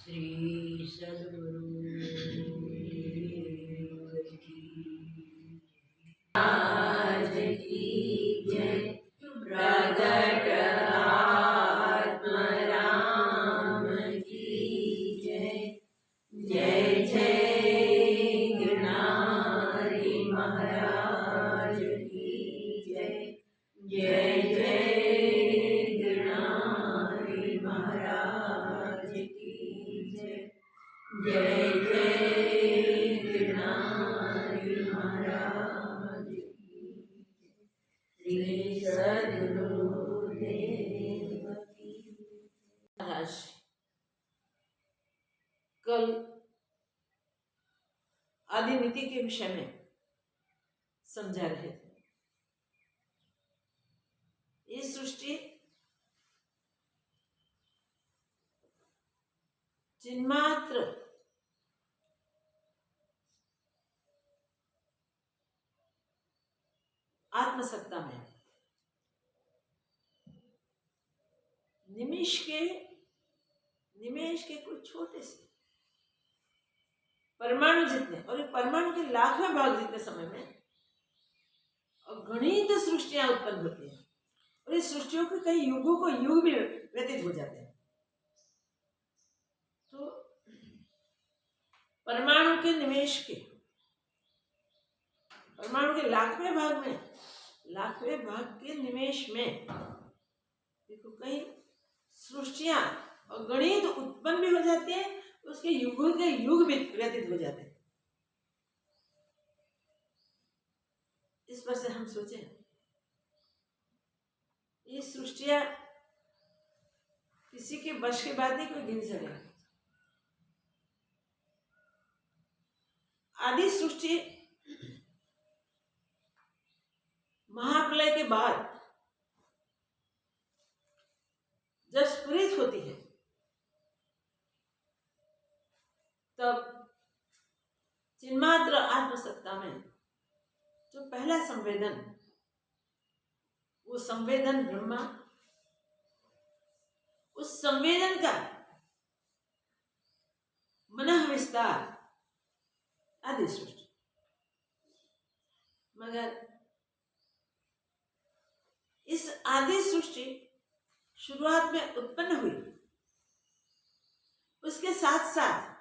श्री सद्गुरु आज की जय प्रगट आत्म राम की जय। जय जय गिरनारी महाराज की जय। जय जय गिरनारी महाराज की जय। जय जय गिरनारी महाराज की। श्री सद्गुरुदेव की। कल आदि नीति के विषय में समझा रहे थे। ये सृष्टि चिन्मात्र आत्मसत्ता में निमेश के कुछ छोटे से परमाणु जितने, और ये परमाणु के लाखों भाग जितने समय में गणित सृष्टियां उत्पन्न होती हैं, और इस सृष्टियों के कई युगों को युग भी व्यतीत हो जाते हैं। तो परमाणु के निमेश के, परमाणु के लाखवें भाग के निमेश में देखो कई सृष्टियां और गणित उत्पन्न भी हो जाते हैं, उसके युगों के युग भी व्यतीत हो जाते हैं। इस पर से हम सोचें, ये सृष्टियां किसी के वश की बात नहीं, कोई गिन सके। आदि सृष्टि महाप्रलय के बाद जब स्फुरित होती है, तब चिन्मात्र आत्मसत्ता में जो पहला संवेदन, वो संवेदन ब्रह्मा, उस संवेदन का मनः विस्तार आदि सृष्टि। मगर इस आदि सृष्टि शुरुआत में उत्पन्न हुई, उसके साथ साथ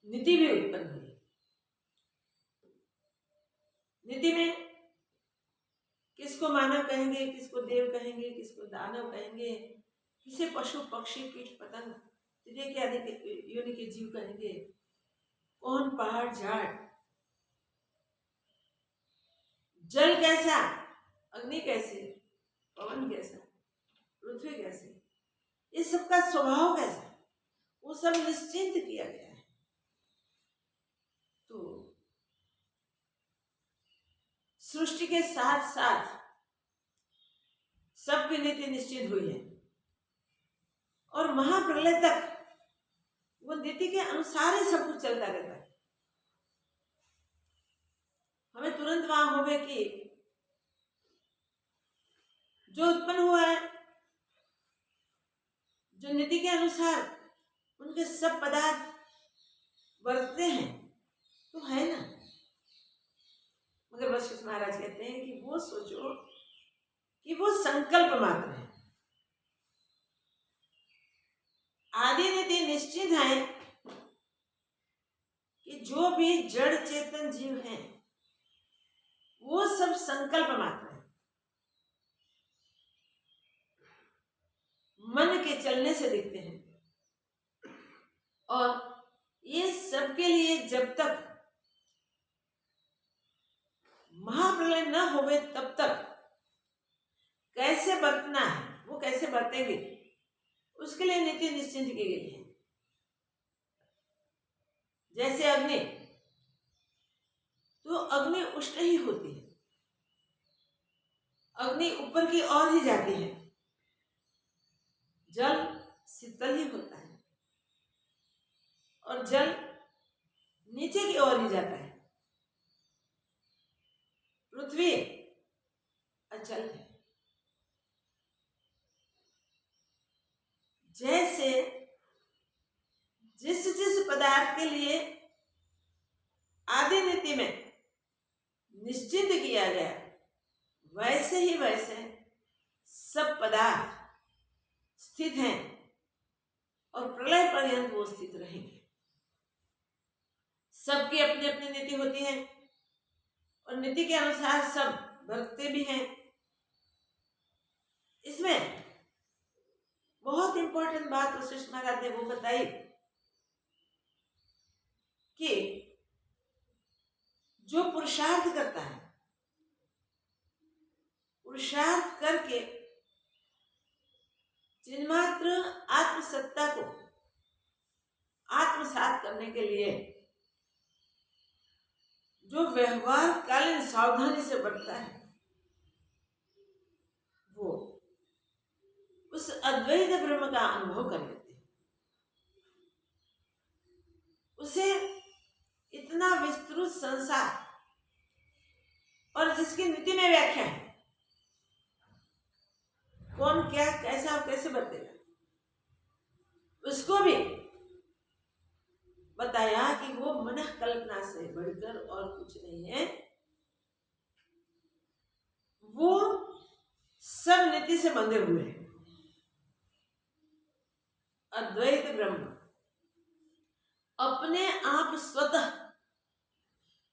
नीति भी उत्पन्न हुई। नीति में किसको मानव कहेंगे, किसको देव कहेंगे, किसको दानव कहेंगे, किसे पशु पक्षी कीट पतंग के आदि के योनि के जीव कहेंगे, कौन पहाड़ झाड़, जल कैसा, अग्नि कैसी, पवन कैसा, पृथ्वी कैसी, इस सबका स्वभाव कैसा, वो सब निश्चिंत किया गया है। तो सृष्टि के साथ साथ सबकी नीति निश्चित हुई है, और महाप्रलय तक वो नीति के अनुसार ही सब कुछ चलता रहता है। हमें तुरंत वहां होवे कि जो उत्पन्न हुआ है, जो नीति के अनुसार उनके सब पदार्थ बरतते हैं, तो है ना। मगर वशिष्ठ महाराज कहते हैं कि वो सोचो कि वो संकल्प मात्र है। आदि नीति निश्चित है कि जो भी जड़ चेतन जीव हैं, वो सब संकल्प मात्र है। मन के चलने से दिखते हैं, और ये सबके लिए जब तक महाप्रलय न होवे तब तक कैसे बरतना है, वो कैसे बरतेंगे, उसके लिए नीति निश्चित की गई है। जैसे अग्नि, तो अग्नि उष्ण ही होती है, अग्नि ऊपर की ओर ही जाती है, जल शीतल ही होता है, और जल नीचे की ओर ही जाता है। पृथ्वी अचल है। जैसे जिस जिस पदार्थ के लिए आदि नीति में निश्चित किया गया, वैसे ही वैसे सब पदार्थ स्थित हैं, और प्रलय पर्यंत वो स्थित रहेंगे। सबकी अपनी अपनी नीति होती है, और नीति के अनुसार सब बरतते भी हैं। इसमें बहुत इंपॉर्टेंट बात वशिष्ठ महाराज ने वो बताई कि जो पुरुषार्थ करता है, पुरुषार्थ करके चिन्मात्र आत्मसत्ता को आत्मसात करने के लिए जो व्यवहार कालीन सावधानी से बढ़ता है, वो उस अद्वैत ब्रह्म का अनुभव कर लेते हैं। उसे इतना विस्तृत संसार और जिसकी नीति में व्याख्या है, कौन क्या कैसा और कैसे बरतेगा, उसको भी बताया कि वो मन कल्पना से बढ़कर और कुछ नहीं है। वो सब नीति से बंधे हुए हैं। अद्वैत ब्रह्म अपने आप स्वतः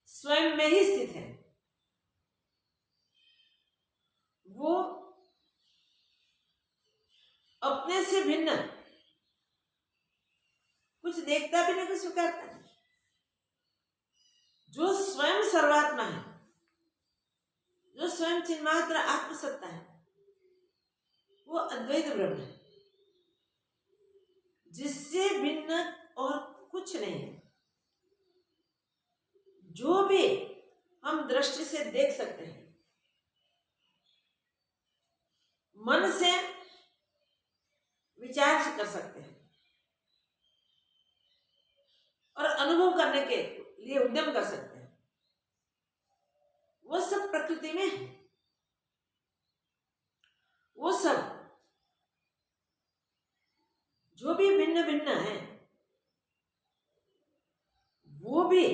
स्वयं में ही स्थित है। वो अपने से भिन्न कुछ देखता भी नहीं, कुछ स्वीकारता नहीं। जो स्वयं सर्वात्मा है, जो स्वयं चिन्मात्र आत्मसत्ता है, वो अद्वैत ब्रह्म है, जिससे भिन्न और कुछ नहीं है। जो भी हम दृष्टि से देख सकते हैं, मन से विचार कर सकते हैं और अनुभव करने के लिए उद्यम कर सकते हैं, वो सब प्रकृति में है। वो सब जो भी भिन्न भिन्न है, वो भी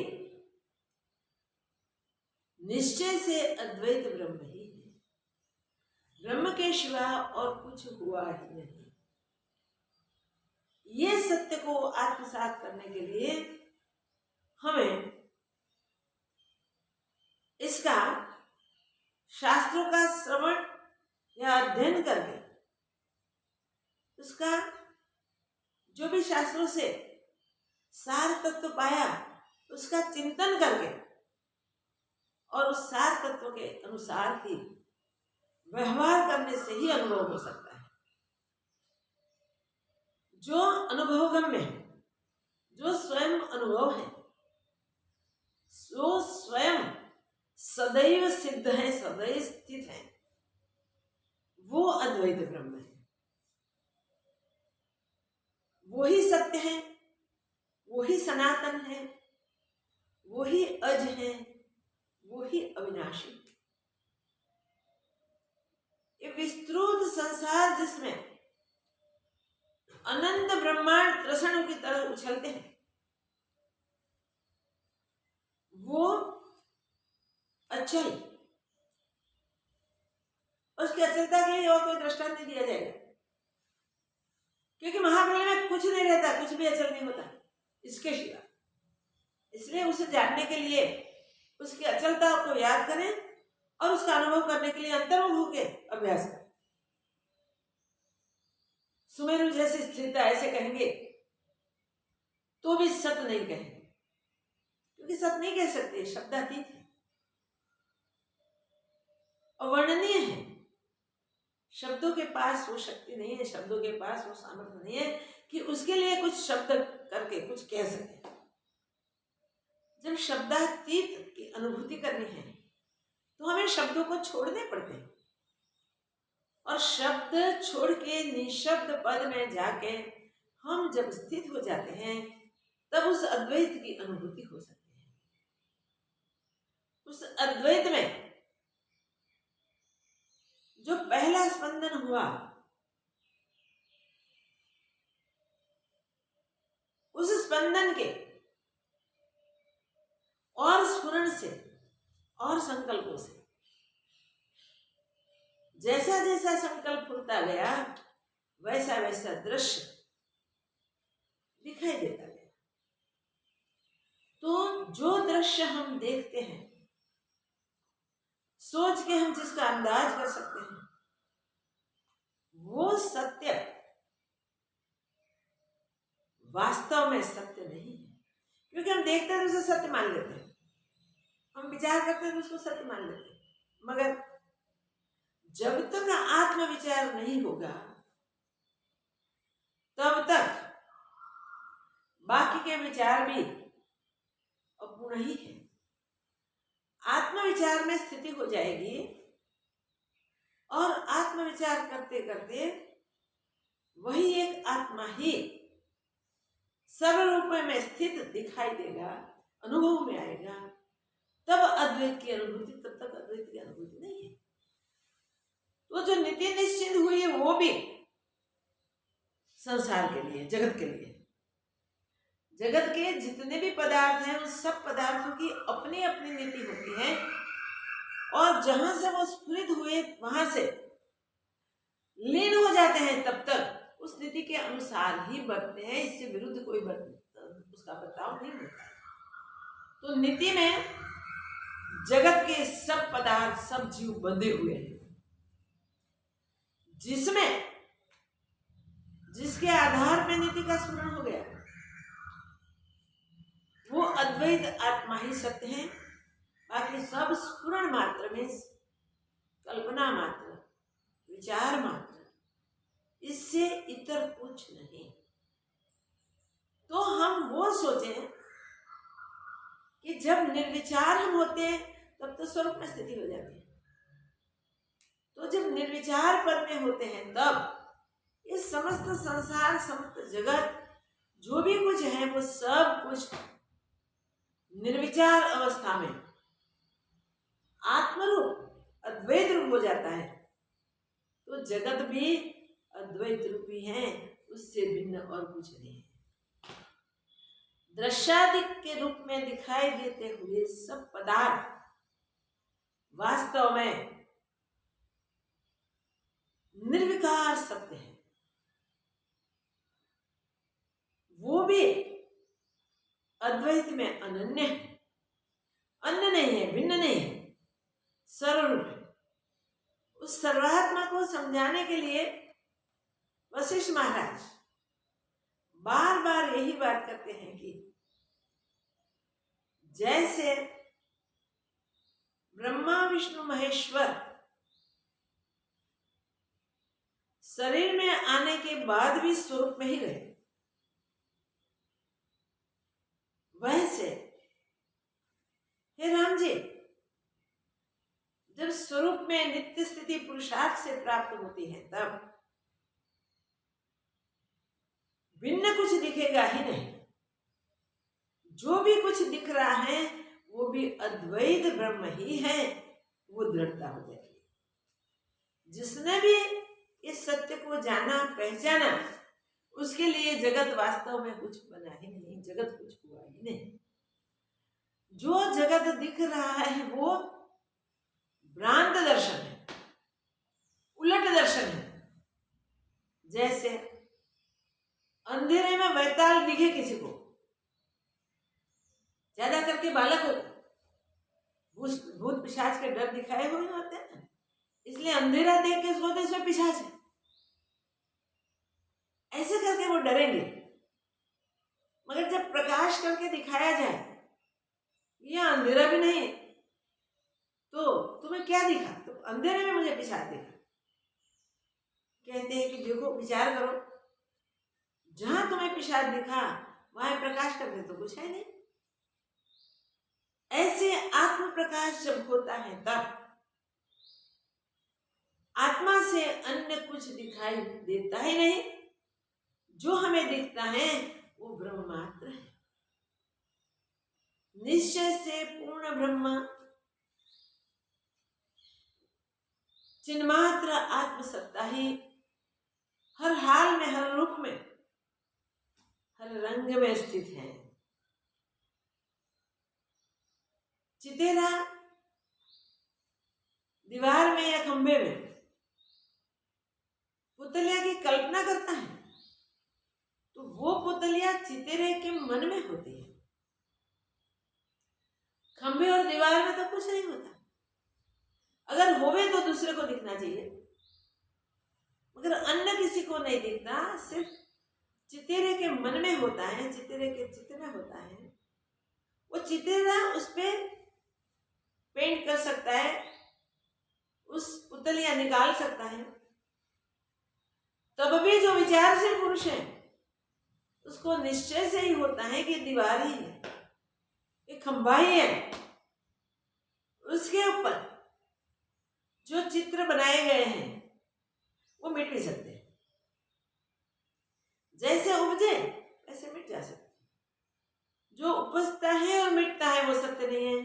निश्चय से अद्वैत ब्रह्म ही है। ब्रह्म के सिवा और कुछ हुआ ही नहीं। ये सत्य को आत्मसात करने के लिए हमें इसका शास्त्रों का श्रवण या अध्ययन करके, उसका जो भी शास्त्रों से सार तत्व पाया उसका चिंतन करके और उस सार तत्व के अनुसार ही व्यवहार करने से ही अनुभव हो सकता है। जो अनुभवगम्य है, जो स्वयं अनुभव है, जो स्वयं सदैव सिद्ध है, सदैव स्थित है, वो अद्वैत ब्रह्म है। वो ही सत्य है, वो ही सनातन है, वो ही अज है, वो ही अविनाशी। ये विस्तृत संसार जिसमें अनंत ब्रह्मांड त्रसणों की तरह उछलते हैं, वो अचल, उसकी अचलता के लिए और कोई दृष्टांत नहीं दिया जाएगा, क्योंकि महाप्रलय में कुछ नहीं रहता, कुछ भी अचल नहीं होता इसके सिवा। इसलिए उसे जानने के लिए उसकी अचलता को याद करें और उसका अनुभव करने के लिए अंतर्मुख होकर अभ्यास करें। सुमेरु जैसी स्थिरता ऐसे कहेंगे तो भी सत्य नहीं कहेंगे, क्योंकि सत्य नहीं कह सकते, शब्दातीत है, अवर्णनीय है। शब्दों के पास वो शक्ति नहीं है, शब्दों के पास वो सामर्थ्य नहीं है कि उसके लिए कुछ शब्द करके कुछ कह सके। जब शब्दातीत की अनुभूति करनी है तो हमें शब्दों को छोड़ने पड़ते हैं, और शब्द छोड़ के निशब्द पद में जाके हम जब स्थित हो जाते हैं तब उस अद्वैत की अनुभूति हो सकती है। उस अद्वैत में जो पहला स्पंदन हुआ, उस स्पंदन के और स्फुरण से और संकल्पों से जैसा जैसा संकल्प खुलता गया वैसा वैसा दृश्य दिखाई देता गया। तो जो दृश्य हम देखते हैं सोच के हम जिसका अंदाज कर सकते हैं, वो सत्य वास्तव में सत्य नहीं है। क्योंकि हम देखते हैं तो उसे सत्य मान लेते हैं, हम विचार करते हैं तो उसको सत्य मान लेते हैं, मगर जब तक आत्मविचार नहीं होगा तब तक बाकी के विचार भी अपूर्ण ही है। आत्मविचार में स्थिति हो जाएगी और आत्मविचार करते करते वही एक आत्मा ही सर्व रूप में स्थित दिखाई देगा, अनुभव में आएगा, तब अद्वैत की अनुभूति। तब तक अद्वैत की अनुभूति नहीं है। तो जो नित्य निश्चिंत हुई है वो भी संसार के लिए, जगत के लिए, जगत के जितने भी पदार्थ हैं उन सब पदार्थों की अपनी अपनी नीति होती है, और जहां से वो स्फुरित हुए वहां से लीन हो जाते हैं तब तक उस नीति के अनुसार ही बरतते हैं, इससे विरुद्ध कोई उसका बर्ताव नहीं होता। तो नीति में जगत के सब पदार्थ, सब जीव बंधे हुए हैं, जिसके आधार पर नीति का स्मरण हो गया वो अद्वैत आत्मा ही सत्य है। बाकी सब स्फुरण मात्र में, कल्पना मात्र, विचार मात्र, इससे इतर कुछ नहीं। तो हम वो सोचें कि जब निर्विचार हम होते हैं तब तो स्वरूप में स्थिति हो जाती है। तो जब निर्विचार पद में होते हैं तब इस समस्त संसार, समस्त जगत, जो भी कुछ है वो सब कुछ निर्विचार अवस्था में आत्मरूप, अद्वैत रूप हो जाता है। तो जगत भी अद्वैत रूपी है, उससे भिन्न और कुछ नहीं है। दृश्यादिक के रूप में दिखाई देते हुए सब पदार्थ वास्तव में निर्विकार सत्य है। वो भी अद्वैत में अनन्य है, अन्य नहीं है, भिन्न नहीं है, सर्वरूप है। उस सर्वात्मा को समझाने के लिए वशिष्ठ महाराज बार बार यही बात करते हैं कि जैसे ब्रह्मा विष्णु महेश्वर शरीर में आने के बाद भी स्वरूप में ही रहे, वैसे हे राम जी, जब स्वरूप में नित्य स्थिति पुरुषार्थ से प्राप्त होती है तब भिन्न कुछ दिखेगा ही नहीं। जो भी कुछ दिख रहा है वो भी अद्वैत ब्रह्म ही है, वो दृढ़ता हो जाएगी। जिसने भी इस सत्य को जाना, पहचाना, उसके लिए जगत वास्तव में कुछ बना ही नहीं, जगत कुछ हुआ ही नहीं। जो जगत दिख रहा है वो भ्रांत दर्शन है, उलट दर्शन है। जैसे अंधेरे में वैताल दिखे किसी को, ज्यादा करके बालक हो, भूत पिशाच के डर दिखाए हुए होते हैं, इसलिए अंधेरा देख के उसको इसमें पिशाच है, ऐसे करके वो डरेंगे। मगर जब प्रकाश करके दिखाया जाए यह अंधेरा भी नहीं, तो तुम्हें क्या दिखा? तो अंधेरे में मुझे पिशाच दिखा। कहते हैं कि देखो, विचार करो, जहां तुम्हें पिशाच दिखा वहां प्रकाश करने तो कुछ है नहीं। ऐसे आत्म प्रकाश जब होता है तब आत्मा से अन्य कुछ दिखाई देता ही नहीं। जो हमें दिखता है वो ब्रह्म मात्र है, निश्चय से पूर्ण ब्रह्म, चिन्मात्र आत्मसत्ता ही हर हाल में, हर रूप में, हर रंग में स्थित है। चितेरा दीवार में या खंबे में पुतलिया की कल्पना करता है तो वो पुतलिया चितेरे के मन में होती है, खंबे और दीवार में तो कुछ नहीं होता। अगर होवे तो दूसरे को दिखना चाहिए, मगर अन्य किसी को नहीं दिखता, सिर्फ चितेरे के मन में होता है, चितेरे के चित्त में होता है। वो चितेरा उस पर पेंट कर सकता है, उस पुतलियां निकाल सकता है, तब भी जो विचारशील पुरुष है उसको निश्चय से ही होता है कि दीवार ही है, एक खंभा ही है, उसके ऊपर जो चित्र बनाए गए हैं वो मिट भी सकते हैं। जैसे उपजे वैसे मिट जा सकते। जो उपजता है और मिटता है वो सत्य नहीं है।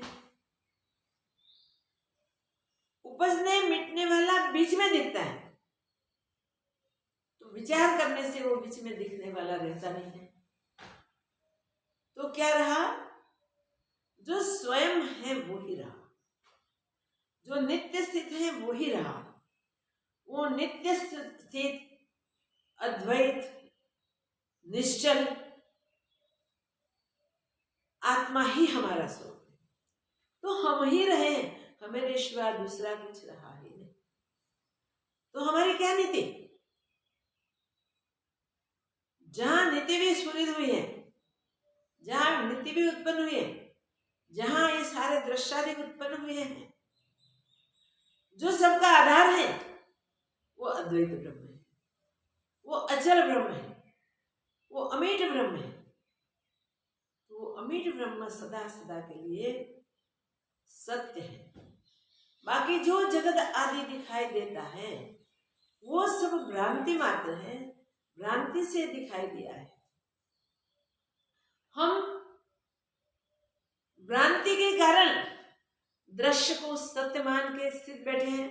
उपजने मिटने वाला बीच में दिखता है, तो विचार करने से वो बीच में दिखने वाला रहता नहीं है। तो क्या रहा? जो स्वयं है वो ही रहा, जो नित्य स्थित है वो ही रहा। वो नित्य स्थित अद्वैत निश्चल आत्मा ही हमारा स्वरूप है। तो हम ही रहे, हमारे सिवा दूसरा कुछ रहा ही नहीं। तो हमारी क्या नीति? जहां नीति भी स्फुरित हुई है, जहां नीति भी उत्पन्न हुई है, जहां ये सारे दृश्यादि उत्पन्न हुए हैं, जो सबका आधार है वो अद्वैत ब्रह्म है, वो अचल ब्रह्म है, वो अमीट ब्रह्म है। तो वो अमीट ब्रह्म सदा सदा के लिए सत्य है। बाकी जो जगत आदि दिखाई देता है वो सब भ्रांति मात्र है, भ्रांति से दिखाई दिया है। हम भ्रांति के कारण दृश्य को सत्य मान के स्थित बैठे हैं,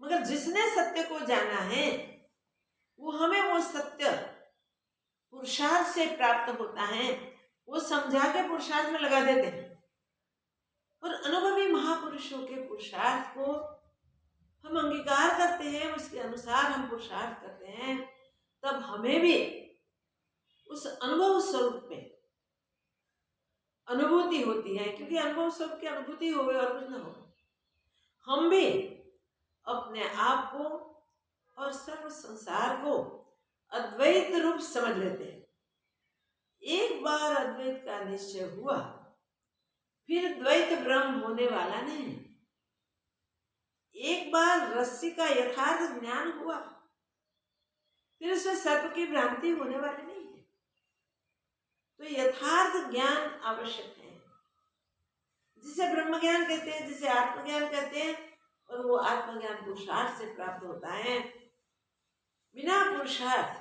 मगर जिसने सत्य को जाना है वो हमें वो सत्य पुरुषार्थ से प्राप्त होता है, वो समझा के पुरुषार्थ में लगा देते हैं। और अनुभवी महापुरुषों के पुरुषार्थ को हम अंगीकार करते हैं, उसके अनुसार हम पुरुषार्थ करते हैं, तब हमें भी उस अनुभव स्वरूप में अनुभूति होती है। क्योंकि अनुभव स्वरूप की अनुभूति हो और कुछ न हो, हम भी अपने आप को और सर्व संसार को अद्वैत रूप समझ लेते हैं। एक बार अद्वैत का निश्चय हुआ फिर द्वैत ब्रह्म होने वाला नहीं। एक बार रस्सी का यथार्थ ज्ञान हुआ फिर उसमें सर्प की भ्रांति होने वाली नहीं है। तो यथार्थ ज्ञान आवश्यक है, जिसे ब्रह्म ज्ञान कहते हैं, जिसे आत्मज्ञान कहते हैं। और वो आत्मज्ञान पुरुषार्थ से प्राप्त होता है। बिना पुरुषार्थ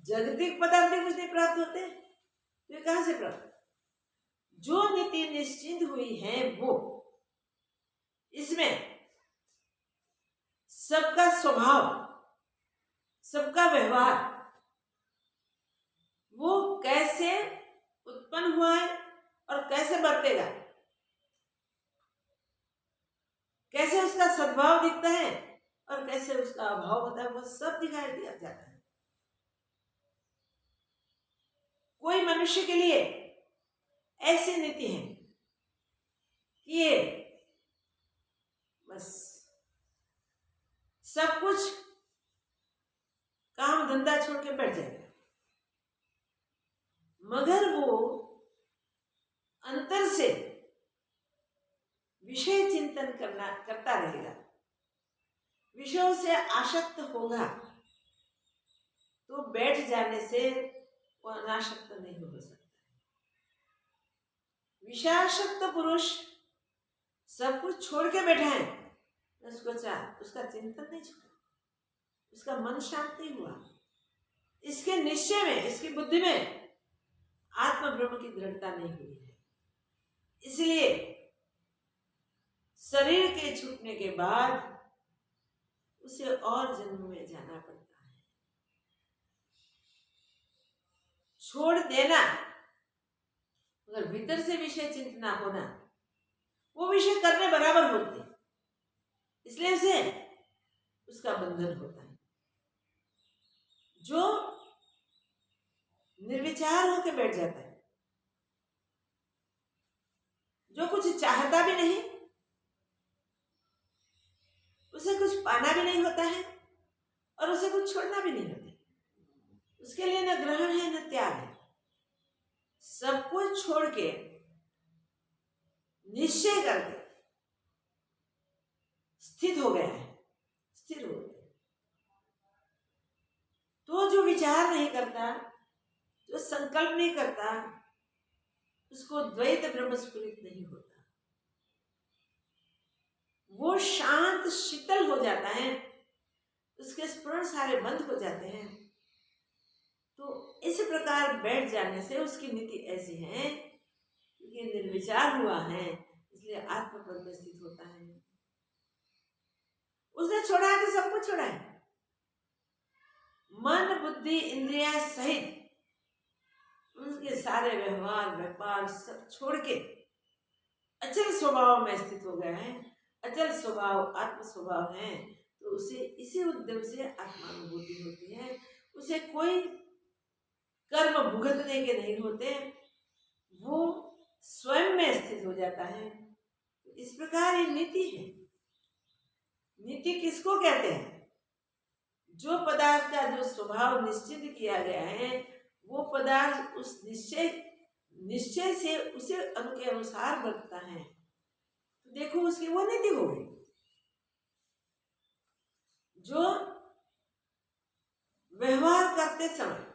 जागतिक पदार्थ भी कुछ नहीं प्राप्त होते। तो ये कहां से प्राप्त? जो नीति निश्चित हुई है वो, इसमें सबका स्वभाव, सबका व्यवहार वो कैसे उत्पन्न हुआ है और कैसे बरतेगा, कैसे उसका सद्भाव दिखता है और कैसे उसका अभाव होता है, वो सब दिखाई दिया जाता है। कोई मनुष्य के लिए ऐसी नीति है कि ये बस सब कुछ काम धंधा छोड़ के बैठ जाएगा, मगर वो अंतर से विषय चिंतन करता रहेगा, विषयों से आसक्त होगा, तो बैठ जाने से वो अनासक्त नहीं हो सकता। विषयासक्त पुरुष सब कुछ छोड़ के बैठा है, उसका चिंतन नहीं छोड़ा, उसका मन शांत नहीं हुआ, इसके निश्चय में, इसकी बुद्धि में आत्म ब्रह्म की दृढ़ता नहीं हुई है। इसलिए शरीर के छूटने के बाद उसे और जन्म में जाना पड़ता है। छोड़ देना अगर भीतर से विषय चिंतना होना, वो विषय करने बराबर होते, इसलिए उसे उसका बंधन होता है। जो निर्विचार होकर बैठ जाता है, जो कुछ चाहता भी नहीं पाना भी नहीं होता है और उसे कुछ छोड़ना भी नहीं होता। उसके लिए न ग्रहण है न त्याग है, सब कुछ छोड़ के निश्चय करके स्थित हो गया है, स्थिर हो गया। तो जो विचार नहीं करता, जो संकल्प नहीं करता, उसको द्वैत ब्रह्म स्फुरित नहीं होता। वो शांत शीतल हो जाता है, उसके स्मरण सारे बंद हो जाते हैं। तो इस प्रकार बैठ जाने से उसकी नीति ऐसी है कि निर्विचार हुआ है, इसलिए आत्मपद में स्थित होता है। उसने छोड़ा है तो सब कुछ छोड़ा है, मन बुद्धि इंद्रिया सहित उनके सारे व्यवहार व्यापार सब छोड़ के अचल स्वभाव में स्थित हो गया है। अचल स्वभाव आत्म स्वभाव है, तो उसे इसी उद्यम से आत्मानुभूति होती है। उसे कोई कर्म भुगतने के नहीं होते, वो स्वयं में स्थित हो जाता है। इस प्रकार ये नीति है। नीति किसको कहते हैं? जो पदार्थ का जो स्वभाव निश्चित किया गया है, वो पदार्थ उस निश्चय से उसे के अनुसार बरतता है। तो देखो उसकी वो नीति हो गई। जो व्यवहार करते समय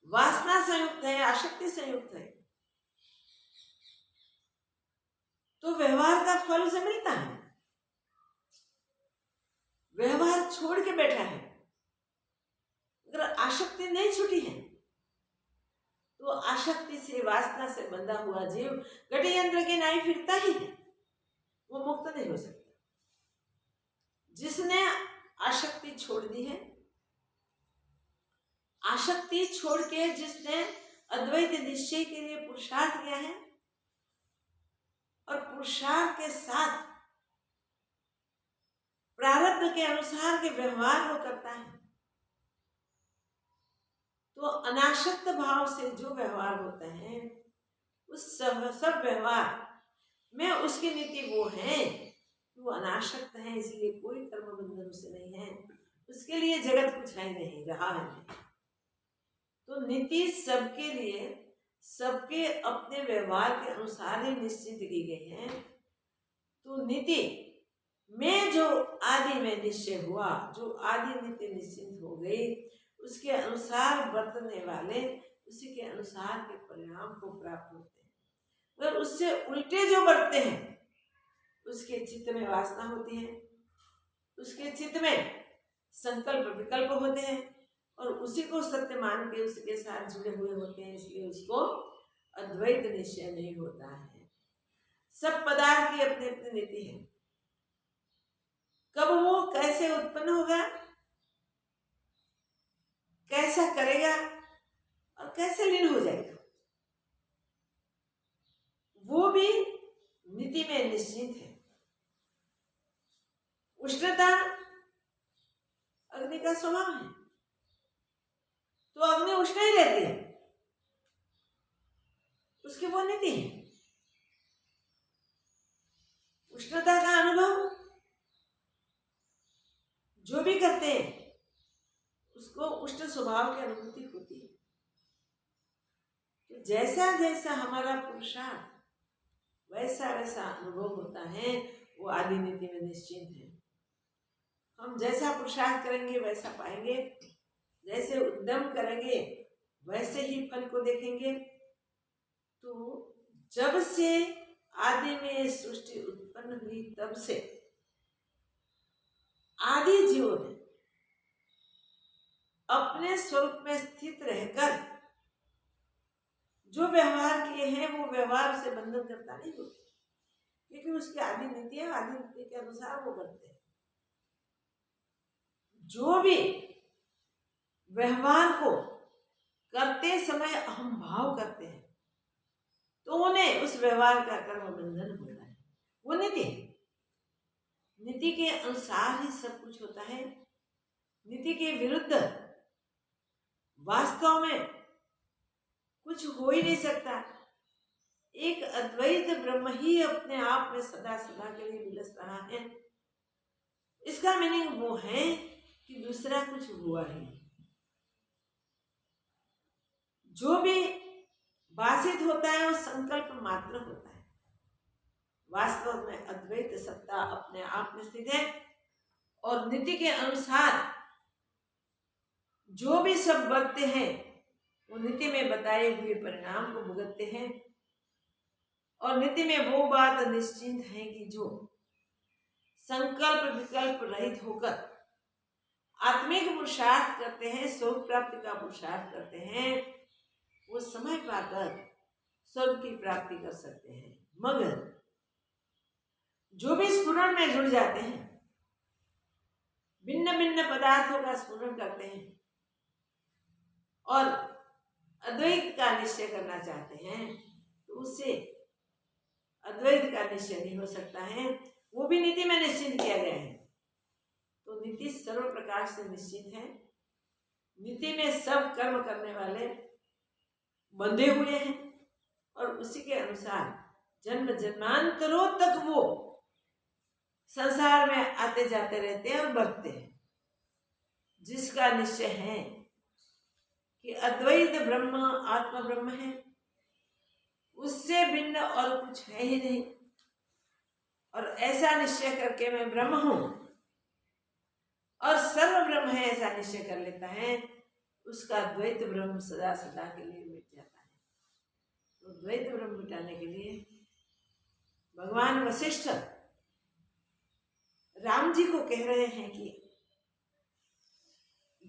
वासना संयुक्त है, आसक्ति संयुक्त है, तो व्यवहार का फल उसे मिलता है। व्यवहार छोड़ के बैठा है, अगर आसक्ति नहीं छूटी है, तो आसक्ति से वासना से बंधा हुआ जीव घटी यंत्र के नाई फिरता ही है, वो मुक्त नहीं हो सकता। जिसने आसक्ति छोड़ दी है, आसक्ति छोड़ के जिसने अद्वैत निश्चय के लिए पुरुषार्थ किया है और पुरुषार्थ के साथ प्रारब्ध के अनुसार के व्यवहार वो करता है, तो अनासक्त भाव से जो व्यवहार होता है, उस सब व्यवहार में उसकी नीति वो है, वो अनासक्त है, इसलिए कोई कर्म बंधन उसे नहीं है, उसके लिए जगत कुछ है नहीं, रहा है नहीं। तो नीति सबके लिए, सबके अपने व्यवहार के अनुसार ही निश्चित की गई है। तो नीति में जो आदि में निश्चय हुआ, जो आदि नीति निश्चित हो गई, उसके अनुसार बरतने वाले उसी के अनुसार के परिणाम को प्राप्त होते हैं। अगर उससे उल्टे जो बरतते हैं, उसके चित्त में वासना होती है, उसके चित्त में संकल्प विकल्प होते हैं, और उसी को सत्य मान के उसके साथ जुड़े हुए होते हैं, इसलिए उसको अद्वैत निश्चय नहीं होता है। सब पदार्थ की अपनी अपनी नीति है। कब वो कैसे उत्पन्न होगा, कैसा करेगा और कैसे लीन हो जाएगा, वो भी नीति में निश्चित है। उष्णता अग्नि का स्वभाव है, तो अग्नि उष्ण ही रहती है, उसकी वो नीति है। उष्णता का अनुभव जो भी करते हैं, उसको उष्ण स्वभाव की अनुभूति होती है। तो जैसा जैसा हमारा पुरुषार्थ, वैसा वैसा अनुभव होता है, वो आदि नीति में निश्चित है। हम जैसा पुरुषार्थ करेंगे वैसा पाएंगे, जैसे उद्यम करेंगे वैसे ही फल को देखेंगे। तो जब से आदि में सृष्टि उत्पन्न हुई, तब से आदि जीवों ने अपने स्वरूप में स्थित रहकर जो व्यवहार किए हैं, वो व्यवहार से बंधन करता नहीं होता, क्योंकि उसकी आदि नीति है, आदि नीति के अनुसार वो करते हैं। जो भी व्यवहार को करते समय अहम भाव करते हैं, तो उन्हें उस व्यवहार का कर्म बंधन होता है। वो नीति है, नीति के अनुसार ही सब कुछ होता है। नीति के विरुद्ध वास्तव में कुछ हो ही नहीं सकता। एक अद्वैत ब्रह्म ही अपने आप में सदा सदा के लिए विलस रहा है। इसका मीनिंग वो है कि दूसरा कुछ हुआ ही नहीं। जो भी भाषित होता है वो संकल्प मात्र होता है। वास्तव में अद्वैत सत्ता अपने आप में स्थित है और नीति के अनुसार जो भी सब बरतते हैं वो नीति में बताए हुए परिणाम को भुगतते हैं। और नीति में वो बात निश्चिंत है कि जो संकल्प विकल्प रहित होकर आत्मिक पुरुषार्थ करते हैं, स्वरूप प्राप्ति का पुरुषार्थ करते हैं, वो समय पाकर स्वर्ग की प्राप्ति कर सकते हैं। मगर जो भी स्फुरण में जुड़ जाते हैं, भिन्न भिन्न पदार्थों का स्फुरण करते हैं और अद्वैत का निश्चय करना चाहते हैं, तो उससे अद्वैत का निश्चय नहीं हो सकता है। वो भी नीति में निश्चित किया गया है। तो नीति सर्व प्रकार से निश्चित है। नीति में सब कर्म करने वाले बंधे हुए हैं और उसी के अनुसार जन्म जन्मांतरों तक वो संसार में आते जाते रहते हैं और बढ़ते हैं। जिसका निश्चय है कि अद्वैत ब्रह्म आत्मा ब्रह्म है, उससे भिन्न और कुछ है ही नहीं, और ऐसा निश्चय करके मैं ब्रह्म हूं और सर्व ब्रह्म है ऐसा निश्चय कर लेता है, उसका द्वैत ब्रह्म सदा सदा के लिए मिट जाता है। तो द्वैत ब्रह्म मिटाने के लिए भगवान वशिष्ठ राम जी को कह रहे हैं कि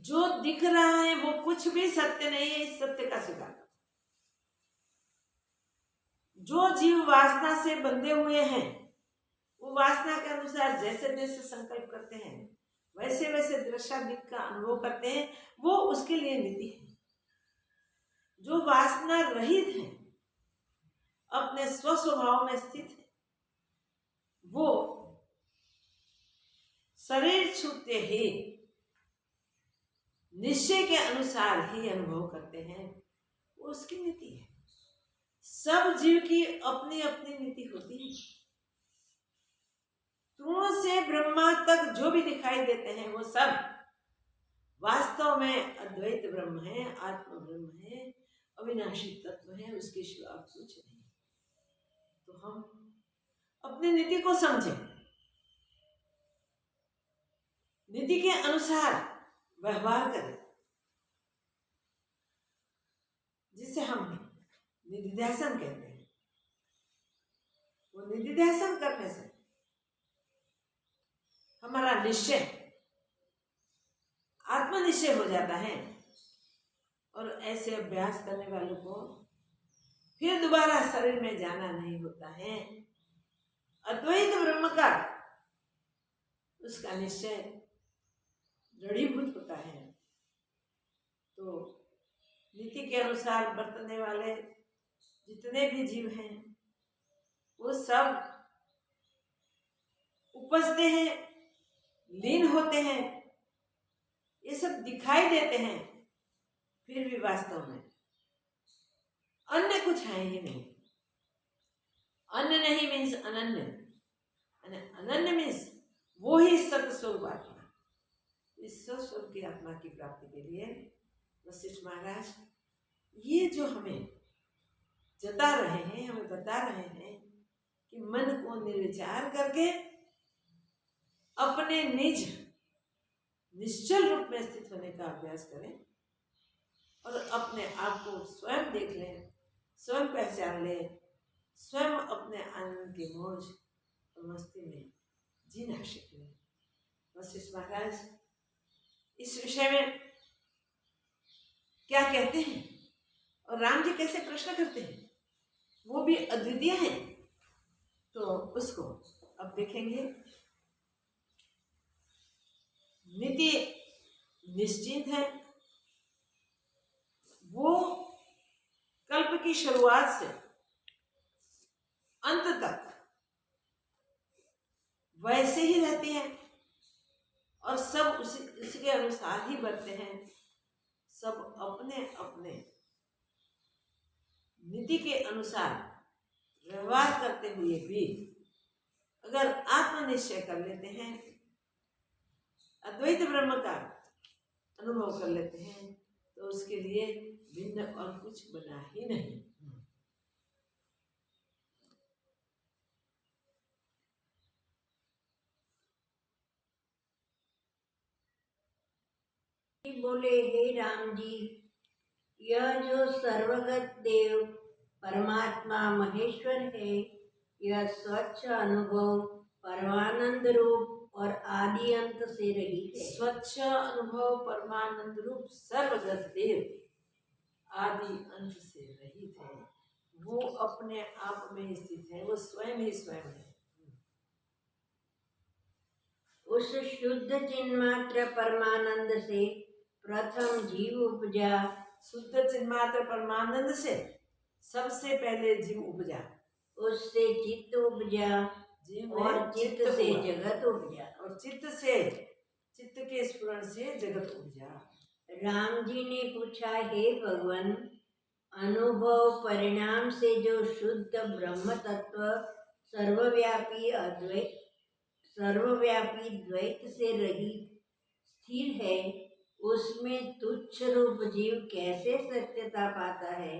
जो दिख रहा है वो कुछ भी सत्य नहीं है, इस सत्य का स्वीकार करो। जो जीव वासना से बंधे हुए हैं वो वासना के अनुसार जैसे जैसे संकल्प करते हैं वैसे वैसे दृश्यादिक का अनुभव करते हैं, वो उसके लिए नीति है। जो वासना रहित है, अपने स्वस्वभाव में स्थित है, वो शरीर छूटते ही निश्चय के अनुसार ही अनुभव करते हैं, वो उसकी नीति है। सब जीव की अपनी अपनी नीति होती है। तृण से ब्रह्मा तक जो भी दिखाई देते हैं वो सब वास्तव में अद्वैत ब्रह्म है, आत्म ब्रह्म है, अविनाशी तत्व है, उसके सिवा कुछ नहीं। तो हम अपनी नीति को समझें, नीति के अनुसार व्यवहार करें, जिसे हम निधिध्यासन कहते हैं। वो निधिध्यासन करने से हमारा निश्चय आत्मनिश्चय हो जाता है और ऐसे अभ्यास करने वालों को फिर दोबारा शरीर में जाना नहीं होता है। अद्वैत ब्रह्म का उसका निश्चय दृढ़ीभूत होता है। तो नीति के अनुसार बरतने वाले जितने भी जीव हैं वो सब उपजते हैं, लीन होते हैं, ये सब दिखाई देते हैं, फिर भी वास्तव में अन्य कुछ है ही नहीं। अन्य नहीं मीन्स अनन्य, अनन्य मीन्स वो ही सत्य स्वरूप आत्मा। इस स्वरूप की आत्मा की प्राप्ति के लिए वशिष्ठ महाराज ये जो हमें जता रहे हैं, हमें बता रहे हैं कि मन को निर्विचार करके अपने निज निश्चल रूप में स्थित होने का अभ्यास करें और अपने आप को स्वयं देख लें, स्वयं पहचान लें, स्वयं अपने आनंद की मौज और मस्ती में जीना सीख लें। वशिष्ठ महाराज इस विषय में क्या कहते हैं और राम जी कैसे प्रश्न करते हैं, वो भी अद्वितीय है। तो उसको अब देखेंगे। नीति निश्चित है, वो कल्प की शुरुआत से अंत तक वैसे ही रहती है और सब उसी के अनुसार ही बढ़ते हैं। सब अपने अपने नीति के अनुसार व्यवहार करते हुए भी अगर आत्मनिश्चय कर लेते हैं अद्वैत ब्रह्म का अनुभव कर लेते हैं तो उसके लिए भिन्न और कुछ बना ही नहीं। बोले, हे राम जी, यह जो सर्वगत देव परमात्मा महेश्वर है, यह स्वच्छ अनुभव परमानंद रूप और आदि अंत से रहित है। स्वच्छ अनुभव परमानंद रूप सर्वगत देव आदि अंत से रहित है। वो अपने आप में स्थित है, वो स्वयं ही स्वयं है। उस शुद्ध चिन्मात्र परमानंद से प्रथम जीव उपजा। शुद्ध चिन्मात्र परमानंद से सबसे पहले जीव उपजा, उससे चित्त उपजा और चित्त से जगत उपजा, और चित्त के स्फुरण से जगत उपजा। राम जी ने पूछा, हे भगवान, अनुभव परिणाम से जो शुद्ध ब्रह्म तत्व सर्वव्यापी द्वैत से रहित स्थिर है, उसमें तुच्छ रूप जीव कैसे सत्यता पाता है?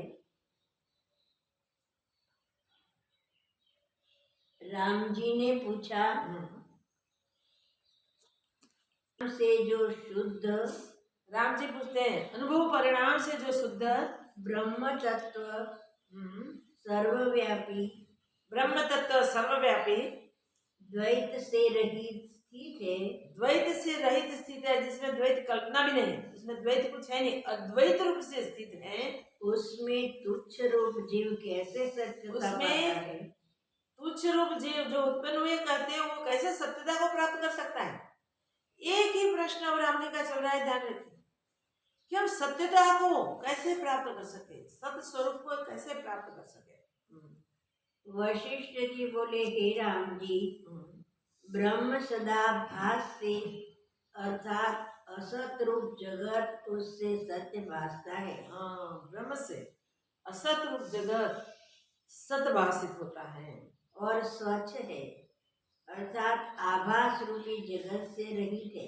राम जी ने पूछा, से जो शुद्ध, राम जी पूछते हैं, अनुभव परिणाम से जो शुद्ध ब्रह्म तत्व सर्वव्यापी द्वैत से रहित स्थित है। द्वैत से रहित स्थित है, जिसमें द्वैत कल्पना भी नहीं, उसमें द्वैत कुछ है नहीं, अद्वैत रूप से स्थित है। उसमें तुच्छ रूप जीव कैसे सत्यता पाता है? तुच्छ रूप जीव जो उत्पन्न हुए कहते हैं, वो कैसे सत्यता को प्राप्त कर सकता है? एक ही प्रश्न अब राम जी का चल रहा है, ध्यान रखिए कि हम सत्यता को कैसे प्राप्त कर सके, सत्य स्वरूप को कैसे प्राप्त कर सके। वशिष्ठ जी बोले, हे राम जी, ब्रह्म सदा भास से अर्थात असत रूप जगत उससे सत्य भासता है। ब्रह्म से असत रूप जगत सत्य भाषित होता है और स्वच्छ है, अर्थात आभास रूपी जगत से रहित है।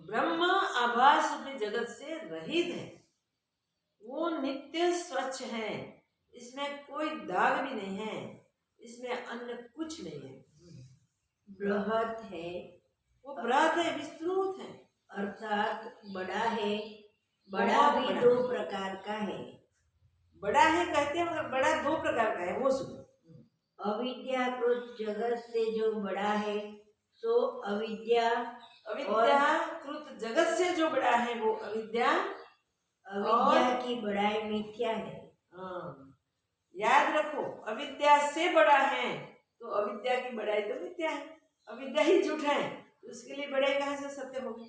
ब्रह्म आभास रूपी जगत से रहित है, वो नित्य स्वच्छ है, इसमें कोई दाग भी नहीं है, इसमें अन्य कुछ नहीं है। बृहत है, वो बृहत है, विस्तृत है, अर्थात बड़ा है, बड़ा भी दो प्रकार का है। बड़ा है कहते हैं, मगर बड़ा दो प्रकार का है, वो सुनो। अविद्याकृत जगत से जो बड़ा है सो अविद्याकृत जगत से जो बड़ा है वो अविद्या की बड़ाई मिथ्या है। याद रखो, अविद्या से बड़ा है तो अविद्या की बड़ाई तो मिथ्या है, अविद्या ही झूठ है, तो उसके लिए बड़ाई कहाँ से सत्य होगी?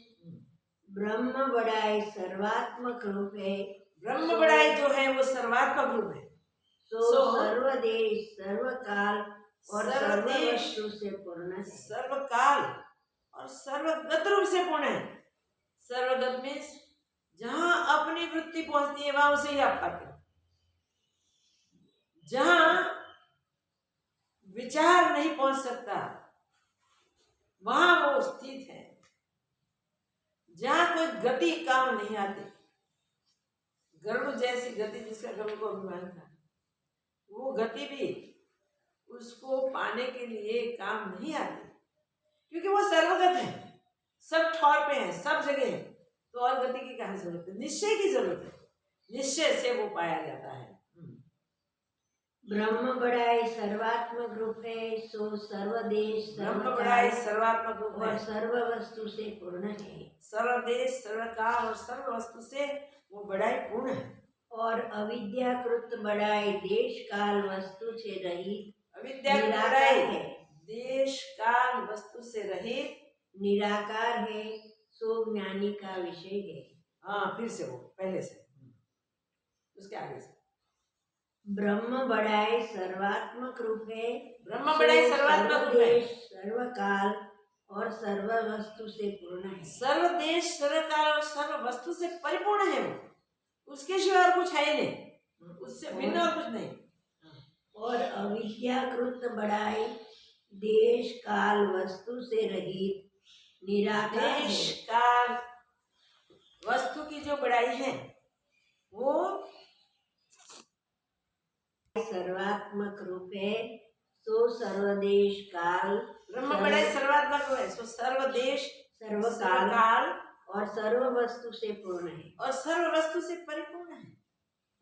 ब्रह्म बड़ाई सर्वात्मक रूप है, ब्रह्म बड़ाई जो है वो सर्वात्मक रूप है, सर्वदेश सर्वकाल और सर्ववस्तु से पूर्ण है। सर्वकाल और सर्वगत रूप से पूर्ण है। सर्वगत में जहां अपनी वृत्ति पहुंचती है वहां उसे ही आप पाते हो, जहां विचार नहीं पहुंच सकता वहां वो स्थित है, जहां कोई गति काम नहीं आती, गरुड़ जैसी गति जिसका गरुड़ को अभिमान था, वो गति भी उसको पाने के लिए काम नहीं आती, क्योंकि वो सर्वगत है, सब ठौर पे है, सब जगह है, तो और गति की कहाँ जरूरत है? निश्चय की जरूरत है, निश्चय से वो पाया जाता है। ब्रह्म बड़ाई सर्वात्मक रूप है, सो सर्वदेश सर्वात्मक रूप और सर्व वस्तु से पूर्ण है। सर्वदेश सर्वकाल और सर्व वस्तु से वो बड़ाई पूर्ण है। और अविद्याकृत बड़ाई देश काल वस्तु से रहित, अविद्या की बड़ाई है, देश काल वस्तु से रहित, निराकार है, सो ज्ञानी का विषय है। फिर से वो पहले से उसके आगे से ब्रह्म बड़ाई सर्वात्मक रूप है, ब्रह्म बड़ाई सर्वात्मक रूप है, सर्वकाल और सर्व वस्तु से पूर्ण है। सर्वदेश सर्वकाल और सर्व वस्तु से परिपूर्ण है वो, उसके सिवा और कुछ है ही नहीं, उससे भिन्न और कुछ नहीं। और अविद्याकृत बड़ाई देश काल वस्तु से रहित, निराकार देश है। काल वस्तु की जो बड़ाई है वो सर्वात्मक रूप है, सो सर्वदेश काल ब्रह्म बड़ाई सर्वात्मक है, सो सर्व देश सर्व सर्व काल और सर्व वस्तु से पूर्ण है और सर्व वस्तु से परिपूर्ण है,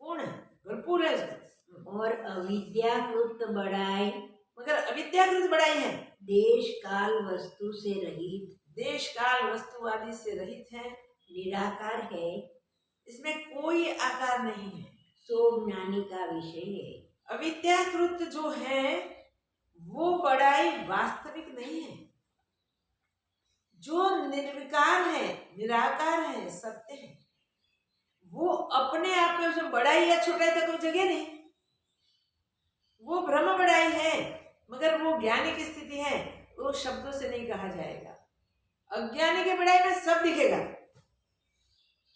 पूर्ण है, भरपूर है उसमें। और अविद्याकृत बड़ाई मगर अविद्याकृत बड़ाई है, देश काल वस्तु से रहित, देश काल वस्तु आदि से रहित है, निराकार है, इसमें कोई आकार नहीं है, सो ज्ञानी का विषय है। अविद्याकृत जो है वो बड़ाई वास्तविक नहीं है, जो निर्विकार है, निराकार है, सत्य है, वो अपने आप में उसमें बड़ाई या छोटाई तक कोई जगह नहीं, वो ब्रह्म बड़ाई है, मगर वो ज्ञानी की स्थिति है, वो शब्दों से नहीं कहा जाएगा। अज्ञानी के बड़ाई में सब दिखेगा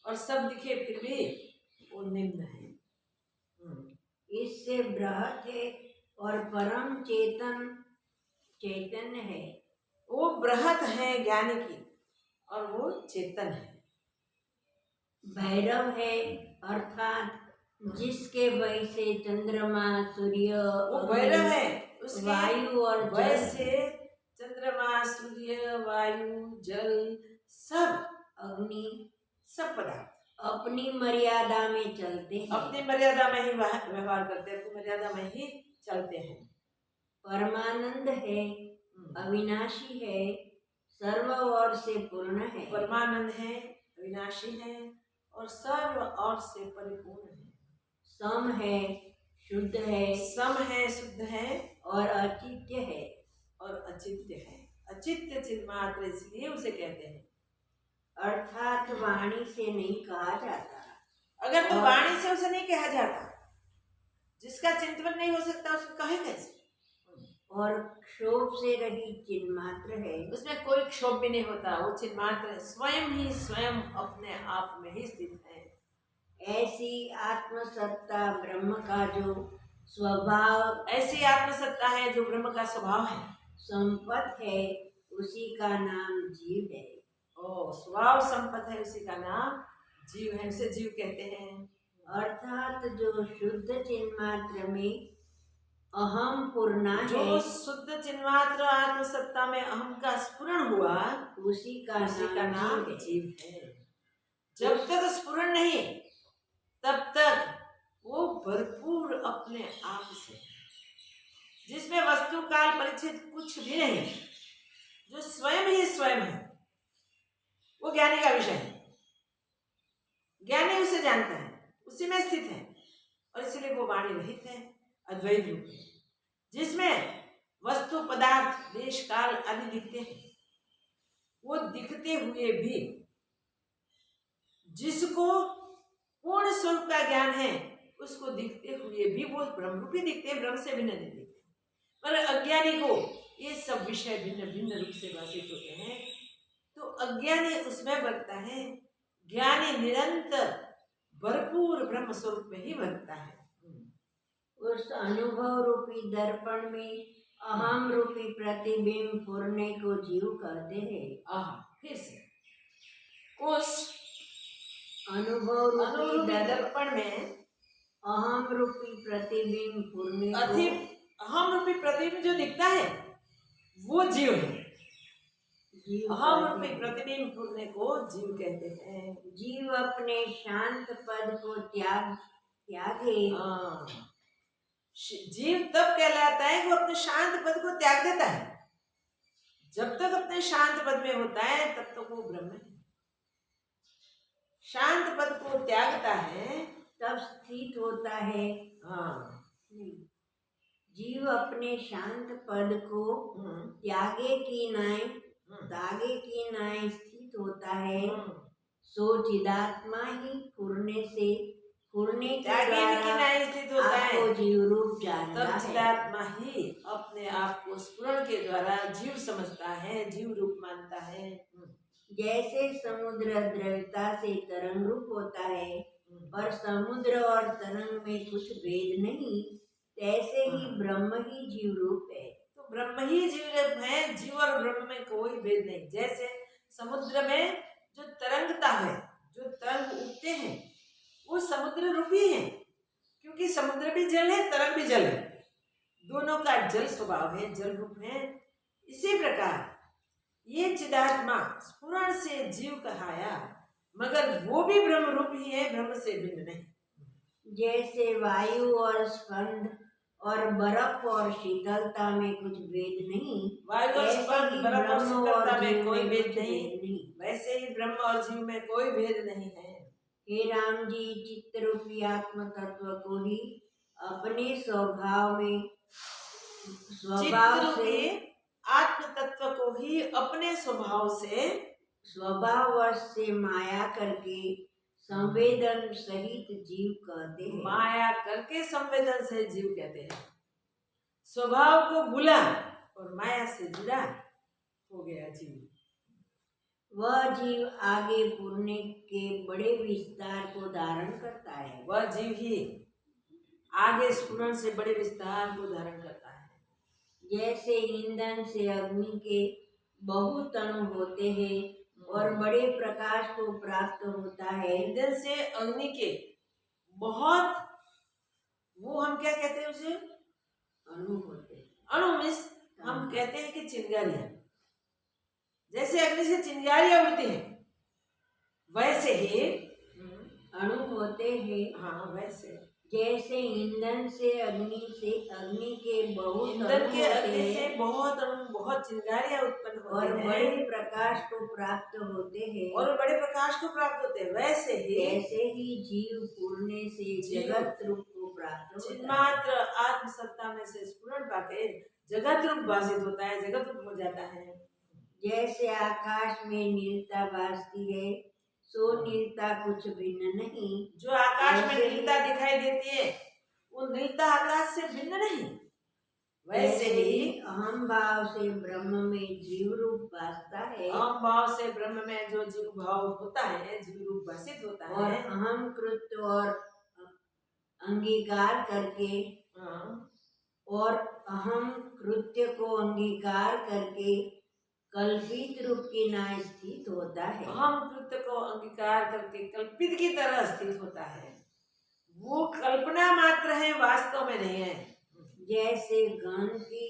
और सब दिखे फिर भी वो निम्न है। इससे बृहत है और परम चैतन्य है। वो बृहत है ज्ञानी की और वो चेतन है। भैरव है अर्थात जिसके वय से चंद्रमा सूर्य वो भैरव है, उसके वायु और वय जल से चंद्रमा सूर्य वायु जल सब अग्नि सब पदार्थ अपनी मर्यादा में चलते हैं, अपनी मर्यादा में ही व्यवहार करते हैं, अपनी मर्यादा में ही चलते हैं। परमानंद है, अविनाशी है, सर्व ओर से पूर्ण है। परमानंद है, अविनाशी है और सर्व ओर से परिपूर्ण है। सम है, शुद्ध है, सम है, शुद्ध है और अचित्य है। और अचित्य है। अचित्य चिन्मात्र इसलिए उसे कहते हैं। अर्थात वाणी से नहीं कहा जाता। अगर तो वाणी से उसे नहीं कहा जाता, जिसका चिंतन नहीं हो सकता उसको कहे कैसे? और क्षोभ से रहित चिन्मात्र है, उसमें कोई क्षोभ भी नहीं होता, वो चिन्मात्र है, स्वयं ही स्वयं अपने आप में ही स्थित है। ऐसी आत्मसत्ता ब्रह्म का जो स्वभाव, ऐसी आत्मसत्ता है जो ब्रह्म का स्वभाव है, संपत है, उसी का नाम जीव है। ओ स्वभाव संपत है, उसी का नाम जीव है, उसे जीव कहते हैं। अर्थात जो शुद्ध चिन्मात्र में अहम पूर्णा जो है, शुद्ध चिन्मात्र आत्मसत्ता में अहम का स्फुरण हुआ, उसी का नाम जीव है। जीव है। जब तक स्फुरण नहीं तब तक वो भरपूर अपने आप से, जिसमें वस्तु काल परिचित कुछ भी नहीं, जो स्वयं ही स्वयं है, वो ज्ञानी का विषय है। ज्ञानी उसे जानता है, उसी में स्थित है और इसलिए वो वाणी रहित है, अद्वैत रूप है, जिसमें वस्तु पदार्थ देश काल आदि दिखते हैं। वो दिखते हुए भी जिसको पूर्ण स्वरूप का ज्ञान है, उसको दिखते हुए भी वो ब्रह्मरूपी दिखते हैं, ब्रह्म से भिन्न नहीं दिखते। पर अज्ञानी को ये सब विषय भिन्न भिन्न रूप से भाषित होते हैं, तो अज्ञानी उसमें बरतता है, ज्ञानी निरंतर भरपूर ब्रह्म स्वरूप में ही बरतता है। उस अनुभव रूपी दर्पण में अहम रूपी प्रतिबिंब फुरने को जीव कहते हैं। फिर से उस अनुभव रूपी दर्पण में अहम रूपी प्रतिबिंब फुरने को, अहम रूपी प्रतिबिंब जो दिखता है वो जीव है। अहम रूपी प्रतिबिंब फुरने को जीव कहते हैं। जीव अपने शांत पद को त्यागे, जीव तब कहलाता है कि वो अपने शांत पद को त्याग देता है। जब तक अपने शांत पद में होता है तब तक वो ब्रह्म है। शांत पद को त्यागता है तब स्थित होता है। जीव अपने शांत पद को त्यागे की नाय स्थित होता है, सो चिदात्मा ही फुरने के द्वारा स्थित होता है, आपको जीव रूप जानता तब है। चिदात्मा ही अपने आप को स्फुरण के द्वारा जीव समझता है, जीव रूप मानता है। जैसे समुद्र द्रव्यता से तरंग रूप होता है और समुद्र और तरंग में कुछ भेद नहीं, तैसे ही ब्रह्म ही जीव रूप है। तो ब्रह्म ही जीव रूप है, जीव और ब्रह्म में कोई भेद नहीं। जैसे समुद्र में जो तरंगता है, जो तरंग उठते हैं, वो समुद्र रूपी है, क्योंकि समुद्र भी जल है, तरंग भी जल है, दोनों का जल स्वभाव है, जल रूप है। इसी प्रकार ये चिदात्मा स्फुरण से जीव कहाया, मगर वो भी ब्रह्म रूप ही है, ब्रह्म से भिन्न नहीं। जैसे वायु और स्पंद और बर्फ और शीतलता में कुछ भेद नहीं, वायु और ऐसे स्पंद, ही बर्फ और ब्रह्म शीतलता और में जीव कोई में भेद कुछ नहीं, भेद नहीं। वैसे ही ब्रह्म और जीव में कोई भेद नहीं है। हे राम जी, चित्त रूपी आत्म तत्व को ही अपने स्वभाव में स्वभाव से आत्म तत्व को ही अपने स्वभाववश से माया करके संवेदन सहित जीव कहते हैं। माया करके संवेदन से जीव कहते हैं। स्वभाव को भूला और माया से जुड़ा हो गया जीव। वह जीव आगे पुण्य के बड़े विस्तार को धारण करता है। वह जीव ही आगे स्फुरण से बड़े विस्तार को धारण करता है। जैसे ईंधन से अग्नि के बहुत अणु होते हैं और बड़े प्रकाश को प्राप्त होता है। ईंधन से अग्नि के बहुत, वो हम क्या कहते हैं उसे, अणु होते हैं। अणु मीन्स हम कहते हैं कि चिंगारियां, जैसे अग्नि से चिंगारियां उड़ती हैं, वैसे ही अणु होते हैं। हाँ, वैसे जैसे ईंधन से अग्नि के बहुत ईंधन के अणु अग्नि होते से हैं बहुत चिंगारियां उत्पन्न होते और हैं बड़े प्रकाश को प्राप्त होते हैं, और बड़े प्रकाश को प्राप्त होते हैं, वैसे ही जीव पूर्णे से जगत रूप को प्राप्त होता है। चिन्मात्र आत्म सत्ता में से स्फुरण पाके जगत रूप भाषित होता है, जगत रूप हो जाता है। जैसे आकाश में नीलता भासती है, सो नीलता कुछ भिन्न नहीं। जो आकाश में नीलता दिखाई देती है, वो नीलता आकाश से भिन्न नहीं। वैसे ही अहम भाव से ब्रह्म में जीव रूप भासता है। अहम भाव से ब्रह्म में जो जीव भाव होता है, जीव रूप भाषित होता है, और अहम कृत्य और अंगीकार करके और अहम कृत्य को अंगीकार करके कल्पित रूप के नाम स्थित होता है। अहम कृत्य को अंगीकार करके कल्पित की तरह स्थित होता है। वो कल्पना मात्र है, वास्तव में नहीं है। जैसे घन की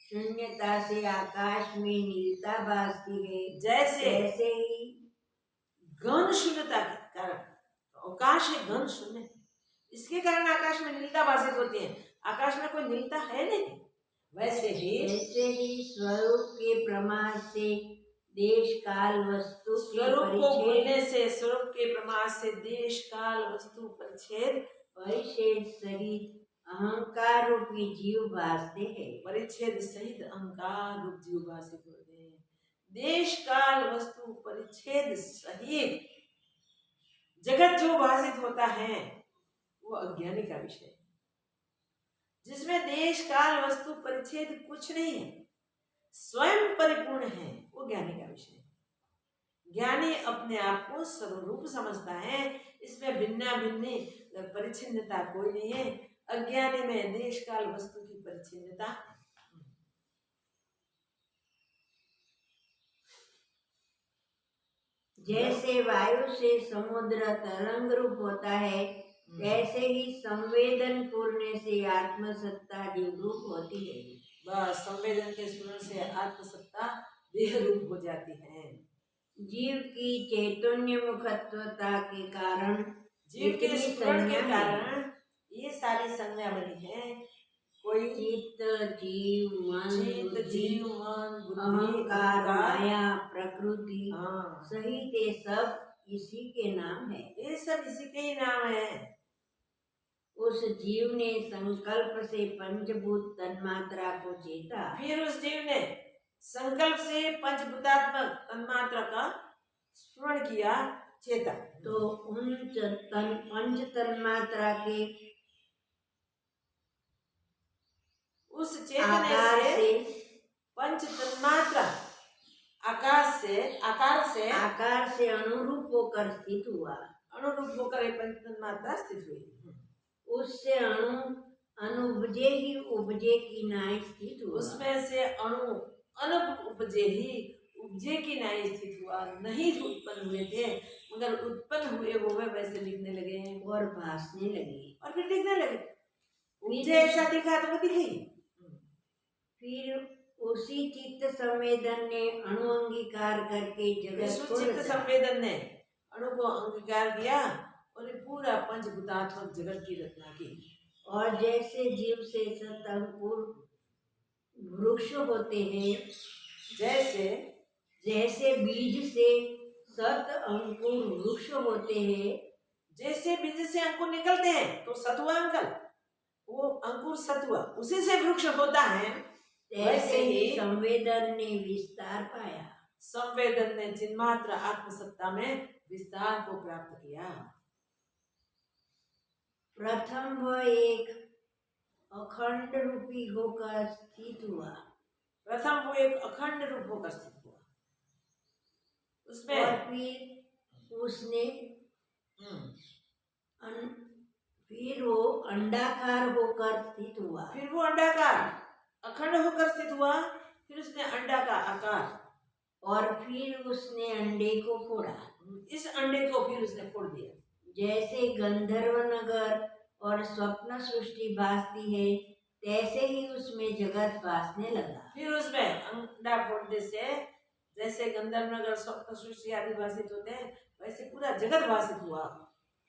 शून्यता से आकाश में नीलता भासती है, जैसे ही घन शून्यता के कारण आकाश है, घन शून्य, इसके कारण आकाश में नीलता भाषित होती है। आकाश में कोई नीलता है नहीं। वैसे ही स्वरूप के प्रमाद से देश काल वस्तु स्वरूप को भूलने से, स्वरूप के प्रमाद से देश काल वस्तु परिच्छेद सहित अहंकार रूपी जीव भासते हैं। परिच्छेद सहित अहंकार रूप जीव भाषित होते हैं। देश काल वस्तु परिच्छेद सहित जगत जो भाषित होता है, वो अज्ञानी का विषय है, जिसमें देश काल वस्तु परिच्छेद कुछ नहीं है, स्वयं परिपूर्ण है, वो ज्ञानी का विषय है। ज्ञानी अपने आप को सर्वरूप समझता है, इसमें भिन्ना भिन्नी परिच्छिन्नता कोई नहीं है। अज्ञानी में देश काल वस्तु की परिच्छिन्नता। जैसे वायु से समुद्र तरंग रूप होता है, ऐसे ही संवेदन पूर्ण से आत्मसत्ता जीव रूप होती है। बस संवेदन के स्मरण से आत्मसत्ता देह रूप हो जाती है। जीव की चैतन्य मुखत्वता के कारण, जीव के स्मरण के कारण ये सारी संज्ञा बनी है। कोई चित्त, जीव, मन, अहंकार, माया, प्रकृति सहित ये सब इसी के नाम है। ये सब इसी के ही नाम है। उस जीव ने संकल्प से पंचभूत तन्मात्रा को चेता। फिर उस जीव ने संकल्प से पंचभूतात्मक तन्मात्रा का स्मरण किया, चेता। तो उन पंच तन्मात्रा के उस चेतने से पंच तन्मात्रा आकार से अनुरूप होकर स्थित हुआ। अनुरूप होकर ये पंच तन्मात्रा स्थित हुई। उससे अनुपजे ही उपजे की नाय स्थित हुआ। उसमें से अणु अनुपजे ही उपजे की नहीं स्थित हुआ, नहीं उत्पन्न हुए थे मगर उत्पन्न हुए वो वैसे दिखने लगे और भासने लगे। और फिर दिखने लगे। उपजे ऐसा दिखा तो वो दिखेगी। फिर उसी चित्त संवेदन ने अणु अंगीकार करके जगत को चित्त रचा। संवेदन ने अणु को अंगीकार किया और ये पूरा पंचभूतात्मक जगत की रचना की। और जैसे जीव से सत अंकुर वृक्ष होते हैं, जैसे बीज से सत अंकुर वृक्ष होते हैं, जैसे बीज से अंकुर निकलते हैं तो सतुआ अंकल, वो अंकुर सतुआ उसी से वृक्ष होता है, वैसे ही संवेदन ने विस्तार पाया। संवेदन ने चिन्मात्र आत्मसत्ता में विस्तार को प्राप्त किया। प्रथम वह एक अखंड रूपी होकर स्थित हुआ। प्रथम वो एक अखंड रूप होकर स्थित हुआ। उसमें और फिर वो अंडाकार होकर स्थित हुआ। फिर वो अंडाकार अखंड होकर स्थित हुआ। फिर उसने अंडा का आकार और फिर उसने अंडे को फोड़ा। इस अंडे को फिर उसने फोड़ दिया। जैसे गंधर्व नगर और स्वप्न सृष्टि भासती है, तैसे ही उसमें जगत भासने लगा। फिर उसमें अंडा फोड़ने से जैसे गंधर्व नगर स्वप्न सृष्टि आदि भाषित होते हैं, वैसे पूरा जगत भाषित हुआ।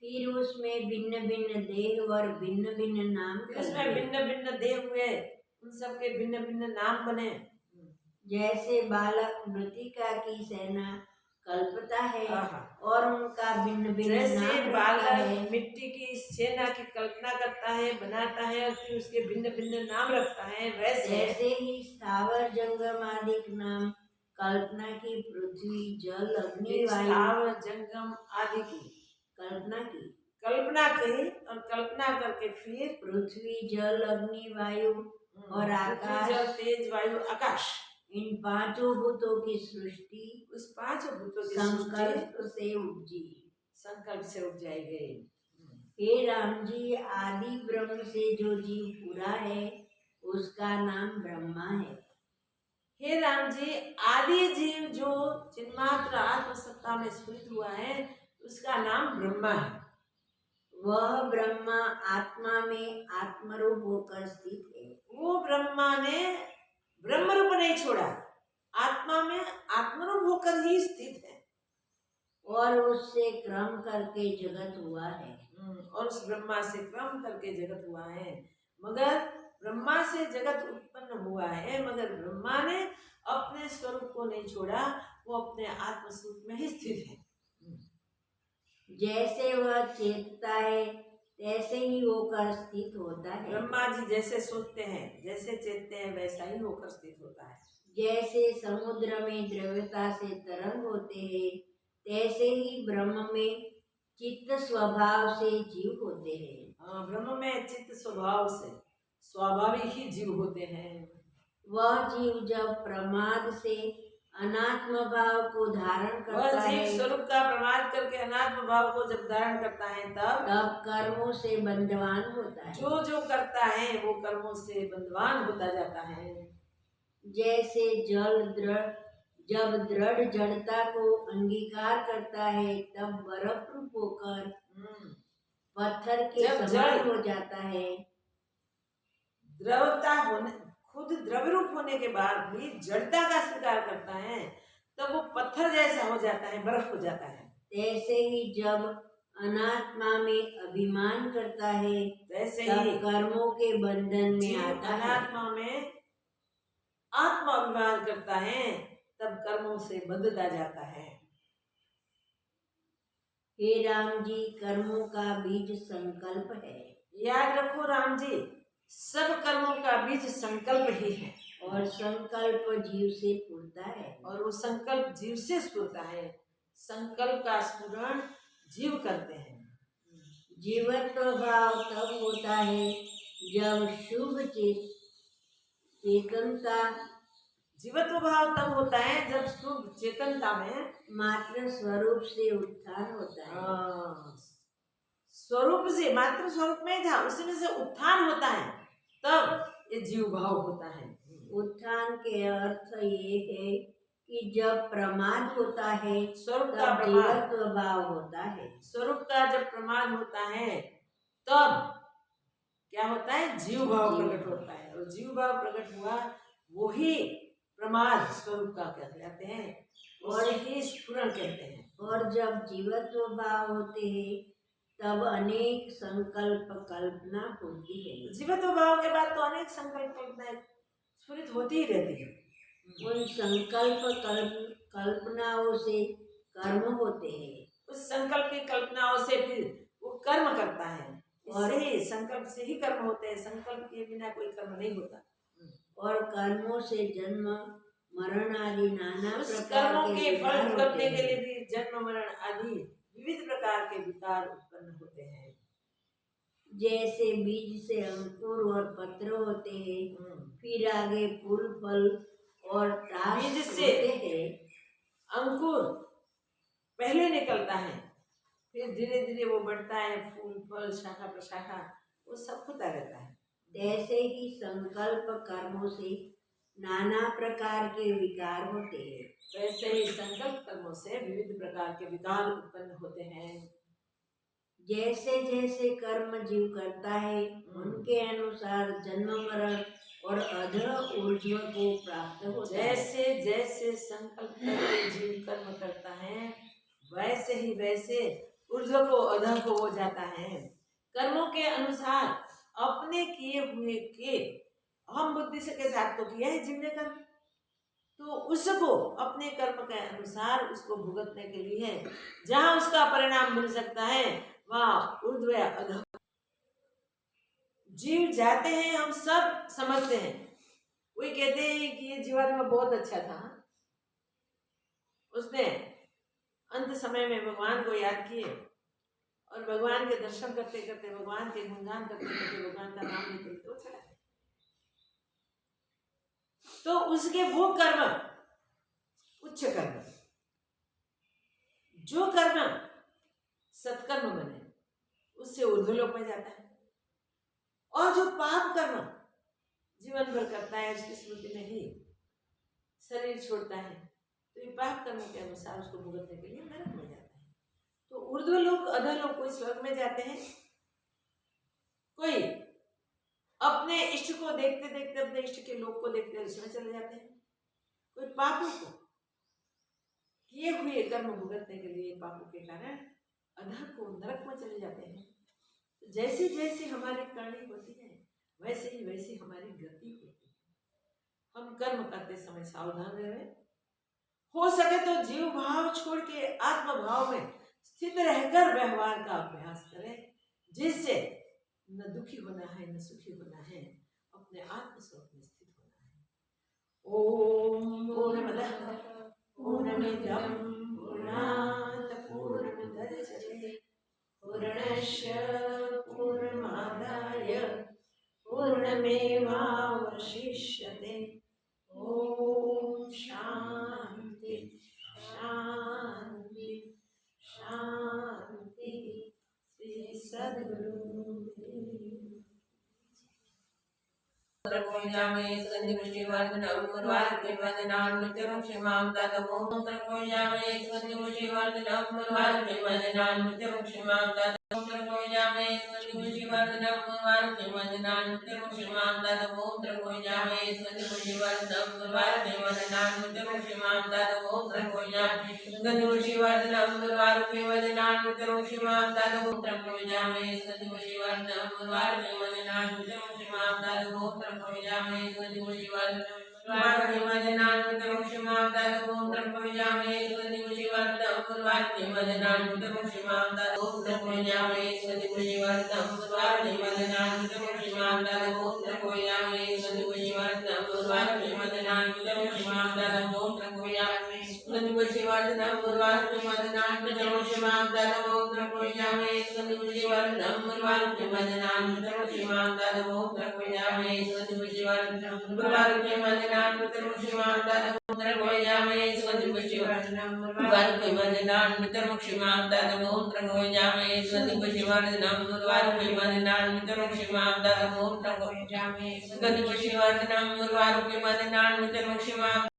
फिर उसमें भिन्न भिन्न देह और भिन्न भिन्न नाम। उसमें भिन्न भिन्न देह हुए, उन सब के भिन्न भिन्न नाम बने। जैसे बालक मृतिका की सेना कल्पता है और उनका भिन्न भिन्न नाम। जैसे बालक मिट्टी की सेना की कल्पना करता है, बनाता है और फिर उसके भिन्न भिन्न नाम रखता है, वैसे ही स्थावर जंगम आदि नाम कल्पना की पृथ्वी जल अग्नि वायु। स्थावर जंगम आदि की कल्पना की और कल्पना करके फिर पृथ्वी जल अग्नि वायु और आकाश, जल तेज वायु आकाश, इन पांचों भूतों की सृष्टि उस पांचों भूतों की संकल्प से उपजी, संकल्प से उपजाई गई। हे राम जी, आदि ब्रह्म से जो जीव पूरा है उसका नाम ब्रह्मा है। हे राम जी, आदि जीव जो चिन्मात्र आत्मसत्ता में स्फुरित हुआ है उसका नाम ब्रह्मा है। वह ब्रह्मा आत्मा में आत्मरूप होकर स्थित है। वो ब्रह्मा ने ब्रह्म रूप नहीं छोड़ा, आत्मा में आत्मरूप होकर ही स्थित है और उससे क्रम करके जगत हुआ है। और उस ब्रह्मा से क्रम करके जगत हुआ है। मगर ब्रह्मा से जगत उत्पन्न हुआ है, मगर ब्रह्मा ने अपने स्वरूप को नहीं छोड़ा, वो अपने आत्म स्वरूप में ही स्थित है। जैसे वह चेतता है तैसे ही होकर स्थित होता है। ब्रह्मा जी जैसे सोचते हैं, जैसे चेतते हैं, वैसा ही होकर स्थित होता है। जैसे समुद्र में द्रव्यता से तरंग होते हैं, तैसे ही ब्रह्म में चित्त स्वभाव से जीव होते हैं। ब्रह्म में चित्त स्वभाव से स्वाभाविक ही जीव होते हैं। वह जीव जब प्रमाद से अनात्म भाव को धारण करता है, स्वरूप का प्रमाद करके अनात्म भाव को जब धारण करता है तब कर्मों से बंधवान होता है। जो जो करता है वो कर्मों से बंधवान होता जाता है। जैसे जल जब दृढ़ जड़ता को अंगीकार करता है तब बर्फ रूप होकर पत्थर के समान हो जाता है। द्रवता होने, खुद द्रव्य रूप होने के बाद भी जड़ता का स्वीकार करता है तब वो पत्थर जैसा हो जाता है, बर्फ हो जाता है। ऐसे ही जब अनात्मा में अभिमान करता है, वैसे ही कर्मों के बंधन में आता है। अनात्मा में आत्मा अभिमान करता है तब कर्मों से बंधता जाता है। हे राम जी, कर्मों का बीज संकल्प है। याद रखो राम जी, सब कर्मों का बीज संकल्प ही है और संकल्प जीव से फूटता है और वो संकल्प जीव से स्फुरता है। संकल्प का स्फुरण जीव करते हैं। जीवत्व भाव तब होता है जब शुभ चेतनता, जीवत्व भाव तब होता है जब शुभ चेतनता में मात्र स्वरूप से उत्थान होता है। स्वरूप से, मात्र स्वरूप में था, उसी में से उत्थान होता है, तब ये जीव भाव होता है। उत्थान के अर्थ ये है कि जब प्रमाद होता है स्वरूप का तब प्रमाद, जीवत्व भाव होता है। स्वरूप का जब प्रमाद होता है तब क्या होता है, जीव भाव प्रकट होता है, और जीव भाव प्रकट हुआ वही प्रमाद स्वरूप का कहते हैं, और ही स्फुरण कहते हैं। और जब जीवत्व भाव होते हैं तब अनेक संकल्प कल्पना होती है। जीवत्व भाव के बाद तो अनेक संकल्प कल्पनाएं स्फुरित होती ही रहती है। उन संकल्प कल्पनाओं से कर्म होते हैं। उस संकल्प की कल्पनाओं से फिर वो कर्म करता है, और ही संकल्प से ही कर्म होते हैं, संकल्प के बिना कोई कर्म नहीं होता। और कर्मों से जन्म मरण आदि नाना उस प्रकार कर्मों के फल विकार भुगतने होते के लिए हैं। भी जन्म मरण आदि विविध प्रकार के विकार उत्पन्न होते हैं। जैसे बीज से अंकुर और पत्र होते हैं, फिर आगे फूल फल और टास बीज से होते हैं। अंकुर पहले निकलता है, फिर धीरे धीरे वो बढ़ता है, फूल फल शाखा प्रशाखा वो सब होता रहता है। जैसे ही संकल्प कर्मों से नाना प्रकार के विकार होते हैं, वैसे ही संकल्प कर्मों से विविध प्रकार के विकार उत्पन्न होते हैं। जैसे जैसे कर्म जीव करता है उनके अनुसार जन्म मरण और अधः ऊर्ध्व को प्राप्त होता है। जैसे जैसे संकल्प करके जीव कर्म करता है वैसे ही वैसे ऊर्ध्व को अधः को हो जाता है। कर्मों के अनुसार अपने किए हुए के हम बुद्धि से के साथ तो किया है जीव ने कर्म, तो उसको अपने कर्म के अनुसार उसको भुगतने के लिए जहाँ उसका परिणाम मिल सकता है वहाँ ऊर्ध्व या अधः जीव जाते हैं। हम सब समझते हैं, कोई कहते हैं कि ये जीवात्मा बहुत अच्छा था, उसने अंत समय में भगवान को याद किए और भगवान के दर्शन करते करते, भगवान के गुणगान करते करते, भगवान का नाम लेते लेते वो चला गया। तो उसके वो कर्म उच्च कर्म, जो कर्म सत्कर्म बने उससे ऊर्ध्वलोक में जाता है, और जो पाप कर्म जीवन भर करता है उसकी स्मृति में ही शरीर छोड़ता है, तो ये पाप कर्म के अनुसार उसको भुगतने के लिए नरक में जाता है। तो ऊर्ध्वलोक अधोलोक, कोई स्वर्ग में जाते हैं, कोई अपने इष्ट को देखते देखते अपने इष्ट के लोक को देखते उसमें चले जाते हैं, कोई पापों को किए हुए कर्म भुगतने के लिए पापों के कारण अधः को नरक में चले जाते हैं। तो जैसे जैसे हमारी करनी होती है वैसे ही वैसी हमारी गति होती है। हम कर्म करते समय सावधान रहे, हो सके तो जीव भाव छोड़ के आत्म भाव में स्थित रहकर व्यवहार का अभ्यास करें, जिससे न दुखी होना है न सुखी होना है, अपने आत्म स्वरूप में स्थित होना है। ओम पूर्णमदः पूर्णमिदं पूर्णात् पूर्णमुदच्यते पूर्णस्य पूर्णमादाय पूर्णमेवावशिष्यते। ओम शांति शांति शांति। श्री सद्गुरु